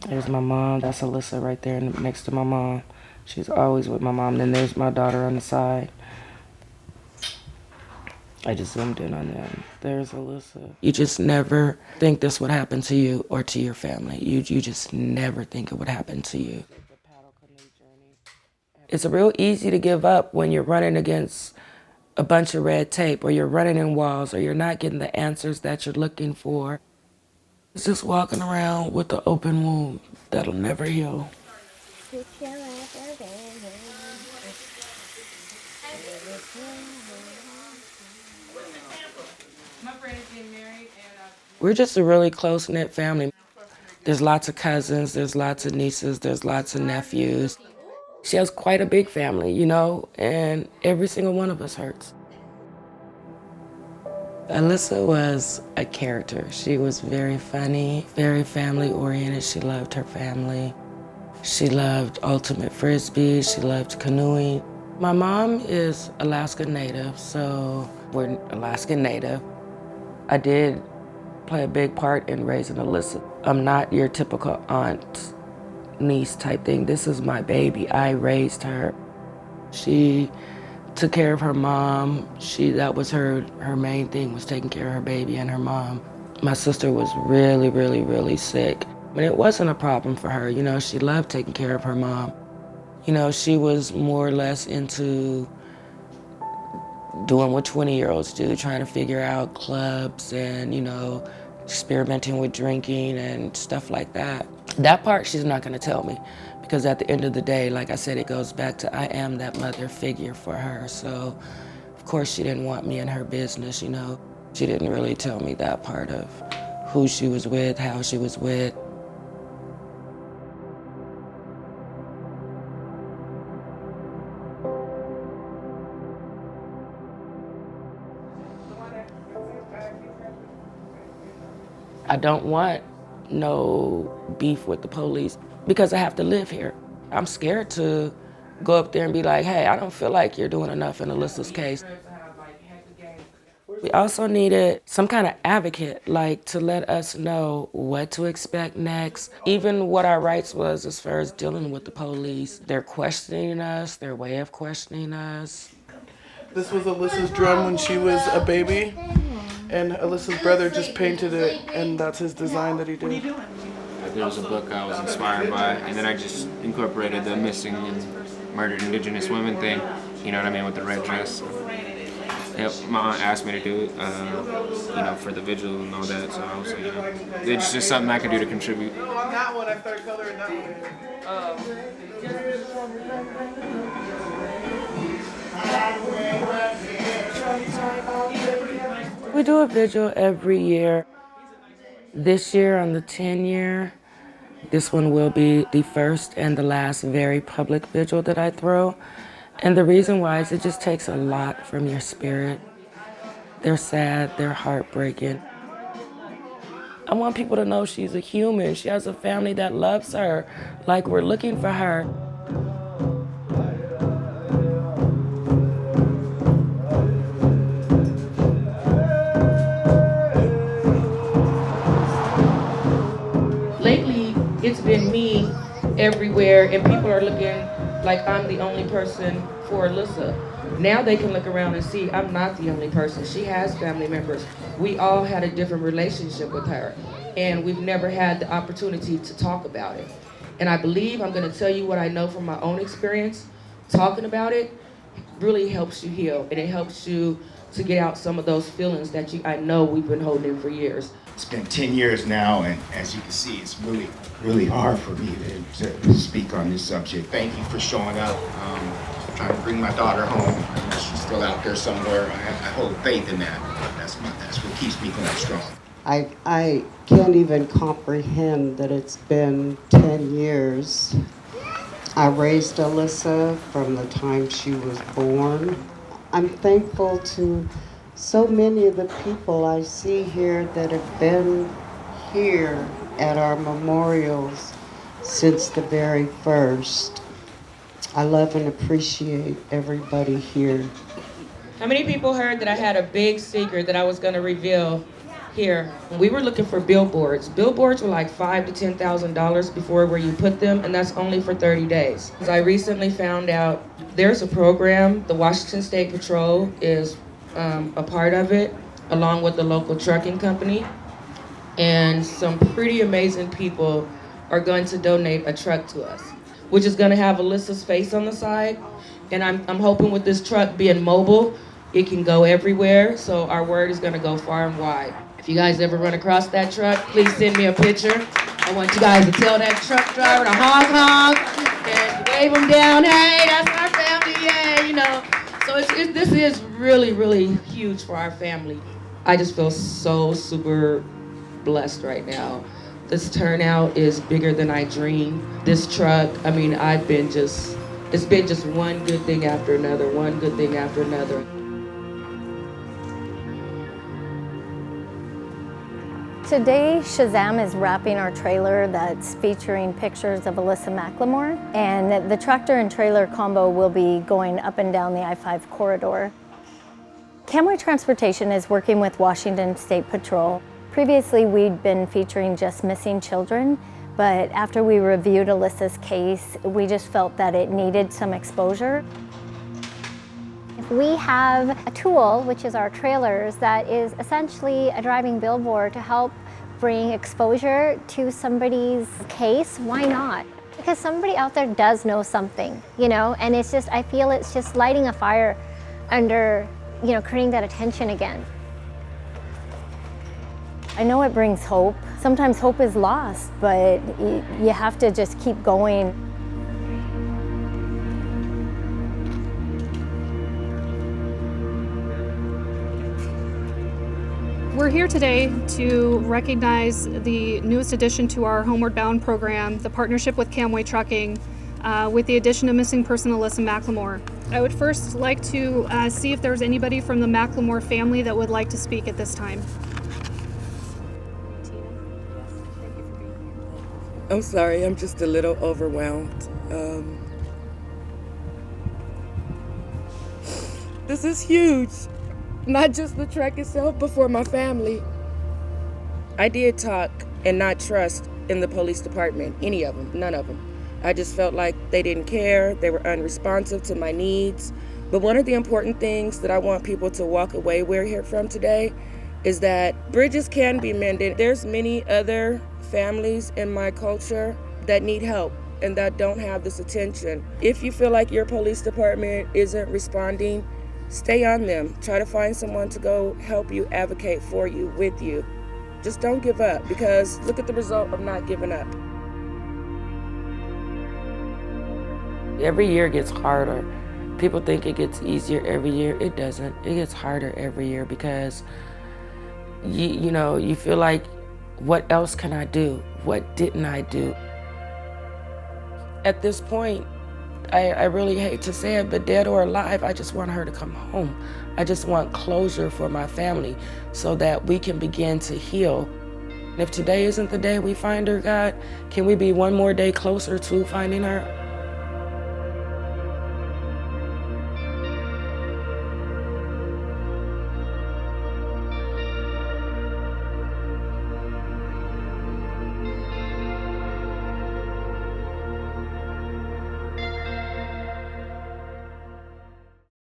There's my mom. That's Alyssa right there next to my mom. She's always with my mom. Then there's my daughter on the side. I just zoomed in on them. There's Alyssa. You just never think this would happen to you or to your family. You just never think it would happen to you. It's real easy to give up when you're running against a bunch of red tape, or you're running in walls, or you're not getting the answers that you're looking for. It's just walking around with an open wound that'll never heal. We're just a really close-knit family. There's lots of cousins, there's lots of nieces, there's lots of nephews. She has quite a big family, you know, and every single one of us hurts. Alyssa was a character. She was very funny, very family-oriented. She loved her family. She loved ultimate frisbee. She loved canoeing. My mom is Alaska Native, so we're Alaska Native. I did play a big part in raising Alyssa. I'm not your typical aunt, niece type thing. This is my baby. I raised her. She took care of her mom. That was her main thing, was taking care of her baby and her mom. My sister was really, really, really sick. But it wasn't a problem for her. You know, she loved taking care of her mom. You know, she was more or less into doing what 20-year-olds do, trying to figure out clubs and, you know, experimenting with drinking and stuff like that. That part she's not gonna tell me, because at the end of the day, like I said, it goes back to I am that mother figure for her. So, of course, she didn't want me in her business, you know. She didn't really tell me that part of who she was with, how she was with. I don't want no beef with the police because I have to live here. I'm scared to go up there and be like, hey, I don't feel like you're doing enough in Alyssa's case. We also needed some kind of advocate, like to let us know what to expect next, even what our rights was as far as dealing with the police. They're questioning us, their way of questioning us. This was Alyssa's drum when she was a baby, and Alyssa's brother just painted it, and that's his design that he did. There was a book I was inspired by, and then I just incorporated the missing and murdered Indigenous women thing, you know what I mean, with the red dress. Yep, my aunt asked me to do it, you know, for the vigil and all that, so I was like, you know, it's just something I could do to contribute. On that one, I started coloring that one. We do a vigil every year. This year, on the 10-year, this one will be the first and the last very public vigil that I throw. And the reason why is it just takes a lot from your spirit. They're sad, they're heartbreaking. I want people to know she's a human. She has a family that loves her, like we're looking for her. Lately, it's been me everywhere, and people are looking like I'm the only person for Alyssa. Now they can look around and see I'm not the only person. She has family members. We all had a different relationship with her, and we've never had the opportunity to talk about it. And I believe I'm gonna tell you what I know from my own experience. Talking about it really helps you heal, and it helps you to get out some of those feelings that I know we've been holding in for years. It's been 10 years now, and as you can see, it's really, really hard for me to speak on this subject. Thank you for showing up. Trying to bring my daughter home. I know she's still out there somewhere. I hold faith in that. That's what keeps me going strong. I can't even comprehend that it's been 10 years. I raised Alyssa from the time she was born. I'm thankful to so many of the people I see here that have been here at our memorials since the very first. I love and appreciate everybody here. How many people heard that I had a big secret that I was going to reveal Here, we were looking for billboards. Billboards were like $5,000 to $10,000 before where you put them, and that's only for 30 days. I recently found out there's a program, the Washington State Patrol is a part of it, along with the local trucking company. And some pretty amazing people are going to donate a truck to us, which is gonna have Alyssa's face on the side. And I'm hoping with this truck being mobile, it can go everywhere, so our word is gonna go far and wide. If you guys ever run across that truck, please send me a picture. I want you guys to tell that truck driver to honk honk and wave them down, hey, that's our family, yay, you know. So this is really, really huge for our family. I just feel so super blessed right now. This turnout is bigger than I dreamed. This truck, I mean, it's been just one good thing after another, one good thing after another. Today, Shazam is wrapping our trailer that's featuring pictures of Alyssa McLemore, and the tractor and trailer combo will be going up and down the I-5 corridor. Camway Transportation is working with Washington State Patrol. Previously, we'd been featuring just missing children, but after we reviewed Alyssa's case, we just felt that it needed some exposure. We have a tool, which is our trailers, that is essentially a driving billboard to help bring exposure to somebody's case. Why not? Because somebody out there does know something, you know, and it's just, I feel it's just lighting a fire under, you know, creating that attention again. I know it brings hope. Sometimes hope is lost, but you have to just keep going. We're here today to recognize the newest addition to our Homeward Bound program, the partnership with Camway Trucking, with the addition of missing person Alyssa McLemore. I would first like to see if there's anybody from the McLemore family that would like to speak at this time. I'm sorry, I'm just a little overwhelmed. This is huge. Not just the truck itself, but for my family. I did talk and not trust in the police department, any of them, none of them. I just felt like they didn't care, they were unresponsive to my needs. But one of the important things that I want people to walk away with from today is that bridges can be mended. There's many other families in my culture that need help and that don't have this attention. If you feel like your police department isn't responding, stay on them. Try to find someone to go help you, advocate for you, with you. Just don't give up, because look at the result of not giving up. Every year gets harder. People think it gets easier every year. It doesn't. It gets harder every year because you know, you feel like, what else can I do? What didn't I do? At this point, I really hate to say it, but dead or alive, I just want her to come home. I just want closure for my family so that we can begin to heal. And if today isn't the day we find her, God, can we be one more day closer to finding her?